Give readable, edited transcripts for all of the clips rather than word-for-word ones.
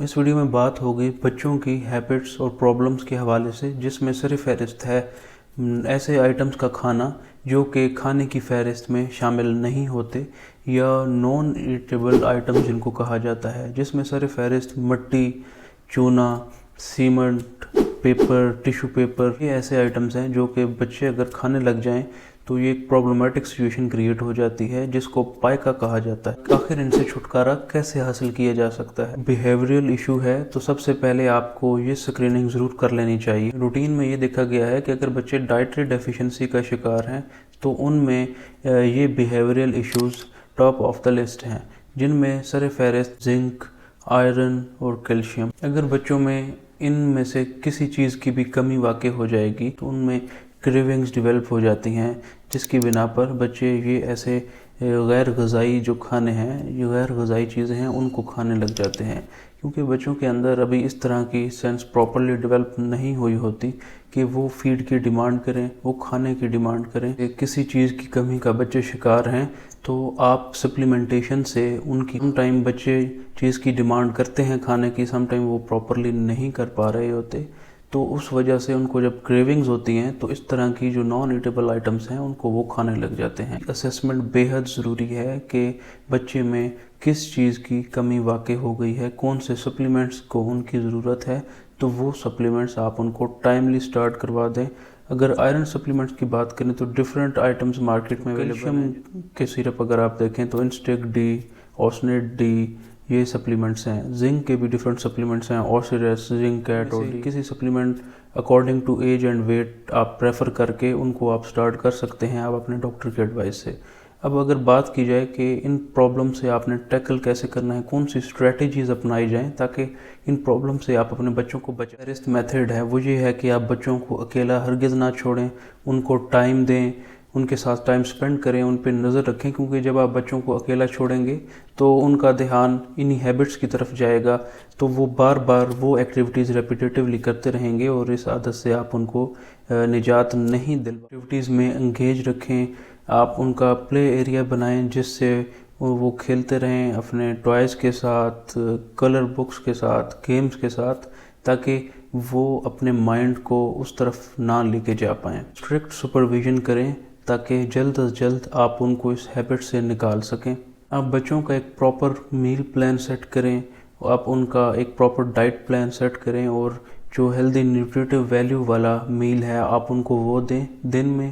اس video میں بات ہوگی بچوں کی ہیبٹس اور پرابلمس کے حوالے سے، جس میں سر فہرست ہے ایسے آئٹمس کا کھانا جو کہ کھانے کی فہرست میں شامل نہیں ہوتے یا نان ایٹیبل آئٹم جن کو کہا جاتا ہے، جس میں سر فہرست مٹی، چونا، سیمنٹ، پیپر، ٹیشو پیپر، یہ ایسے آئٹمس ہیں جو کہ بچے اگر کھانے لگ جائیں تو یہ ایک پرابلمٹک سچویشن کریٹ ہو جاتی ہے جس کو پائکا کہا جاتا ہے۔ آخر ان سے چھٹکارا کیسے حاصل کیا جا سکتا ہے؟ بیہیویئرل ایشو ہے تو سب سے پہلے آپ کو یہ سکریننگ ضرور کر لینی چاہیے۔ روٹین میں یہ دیکھا گیا ہے کہ اگر بچے ڈائٹری ڈیفیشنسی کا شکار ہیں تو ان میں یہ behavioural issues top of the list ہیں، جن میں سر فہرست زنک، آئرن اور کیلشیم۔ اگر بچوں میں ان میں سے کسی چیز کی بھی کمی واقع ہو جائے گی تو ان میں کریونگز ڈیولپ ہو جاتی ہیں، جس کی بنا پر بچے یہ ایسے غیر غذائی جو کھانے ہیں، یہ غیر غذائی چیزیں ہیں، ان کو کھانے لگ جاتے ہیں، کیونکہ بچوں کے اندر ابھی اس طرح کی سینس پراپرلی ڈیولپ نہیں ہوئی ہوتی کہ وہ فیڈ کی ڈیمانڈ کریں، وہ کھانے کی ڈیمانڈ کریں۔ کسی چیز کی کمی کا بچے شکار ہیں تو آپ سپلیمنٹیشن سے ان کی سم ٹائم بچے چیز کی ڈیمانڈ کرتے ہیں کھانے کی، سم ٹائم وہ پراپرلی نہیں کر پا رہے ہوتے، تو اس وجہ سے ان کو جب کریونگز ہوتی ہیں تو اس طرح کی جو نان ایٹیبل آئٹمس ہیں ان کو وہ کھانے لگ جاتے ہیں۔ اسیسمنٹ بے حد ضروری ہے کہ بچے میں کس چیز کی کمی واقع ہو گئی ہے، کون سے سپلیمنٹس کو ان کی ضرورت ہے، تو وہ سپلیمنٹس آپ ان کو ٹائملی سٹارٹ کروا دیں۔ اگر آئرن سپلیمنٹس کی بات کریں تو ڈیفرنٹ آئٹمز مارکیٹ میں اویلیبل ہیں۔ کے سیرپ اگر آپ دیکھیں تو انسٹیک ڈی، اوسنیٹ ڈی، یہ سپلیمنٹس ہیں۔ زنک کے بھی ڈیفرنٹ سپلیمنٹس ہیں، اوسیرس، زنک کیٹ، اور کسی supplement according to age and weight آپ پریفر کر کے ان کو آپ سٹارٹ کر سکتے ہیں آپ اپنے ڈاکٹر کے ایڈوائس سے۔ اب اگر بات کی جائے کہ ان پرابلم سے آپ نے ٹیکل کیسے کرنا ہے، کون سی اسٹریٹجیز اپنائی جائیں تاکہ ان پرابلم سے آپ اپنے بچوں کو بچائیں۔ فرسٹ میتھڈ ہے وہ یہ ہے کہ آپ بچوں کو اکیلا ہرگز نہ چھوڑیں، ان کو ٹائم دیں، ان کے ساتھ ٹائم سپینڈ کریں، ان پہ نظر رکھیں، کیونکہ جب آپ بچوں کو اکیلا چھوڑیں گے تو ان کا دھیان انہی ہیبٹس کی طرف جائے گا، تو وہ بار بار وہ ایکٹیویٹیز ریپیٹیٹیولی کرتے رہیں گے اور اس عادت سے آپ ان کو نجات نہیں دلوا۔ ایکٹیویٹیز میں انگیج رکھیں، آپ ان کا پلے ایریا بنائیں جس سے وہ کھیلتے رہیں اپنے ٹوائز کے ساتھ، کلر بکس کے ساتھ، گیمز کے ساتھ، تاکہ وہ اپنے مائنڈ کو اس طرف نہ لے کے جا پائیں۔ اسٹرکٹ سپرویژن کریں تاکہ جلد از جلد آپ ان کو اس ہیبٹ سے نکال سکیں۔ آپ بچوں کا ایک پراپر میل پلان سیٹ کریں، آپ ان کا ایک پراپر ڈائٹ پلان سیٹ کریں، اور جو ہیلدی نیوٹریٹیو ویلیو والا میل ہے آپ ان کو وہ دیں۔ دن میں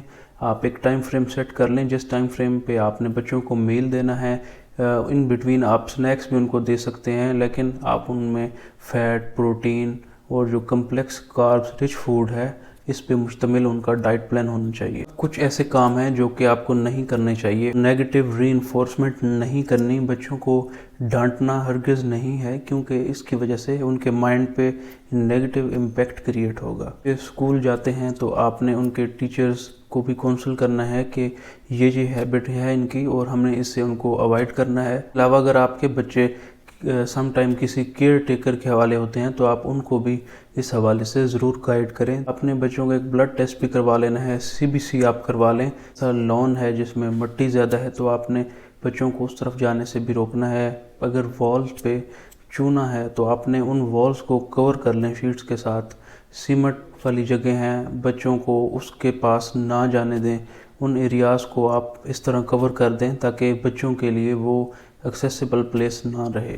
آپ ایک ٹائم فریم سیٹ کر لیں جس ٹائم فریم پہ آپ نے بچوں کو میل دینا ہے۔ ان بٹوین آپ سنیکس بھی ان کو دے سکتے ہیں، لیکن آپ ان میں فیٹ، پروٹین اور جو کمپلیکس کاربس رچ فوڈ ہے اس پہ مشتمل ان کا ڈائٹ پلان ہونا چاہیے۔ کچھ ایسے کام ہیں جو کہ آپ کو نہیں کرنے چاہیے۔ نیگیٹو ری انفورسمنٹ نہیں کرنی، بچوں کو ڈانٹنا ہرگز نہیں ہے، کیونکہ اس کی وجہ سے ان کے مائنڈ پہ نیگیٹو امپیکٹ کریٹ ہوگا۔ اسکول جاتے ہیں تو آپ نے ان کے ٹیچرز کو بھی کونسل کرنا ہے کہ یہ ہیبٹ ہے ان کی اور ہم نے اس سے ان کو اوائڈ کرنا ہے۔ علاوہ اگر آپ کے بچے سم ٹائم کسی کیئر ٹیکر کے حوالے ہوتے ہیں تو آپ ان کو بھی اس حوالے سے ضرور گائیڈ کریں۔ اپنے بچوں کا ایک بلڈ ٹیسٹ بھی کروا لینا ہے، CBC آپ کروا لیں۔ لون ہے جس میں مٹی زیادہ ہے تو آپ نے بچوں کو اس طرف جانے سے بھی روکنا ہے۔ اگر والز پہ چونا ہے تو آپ نے ان والز کو کور کر لیں شیٹس کے ساتھ۔ سیمنٹ والی جگہ ہیں بچوں کو اس کے پاس نہ جانے دیں، ان ایریاز کو آپ اس طرح کور کر دیں تاکہ بچوں کے لیے وہ ایکسیسیبل پلیس نہ رہے۔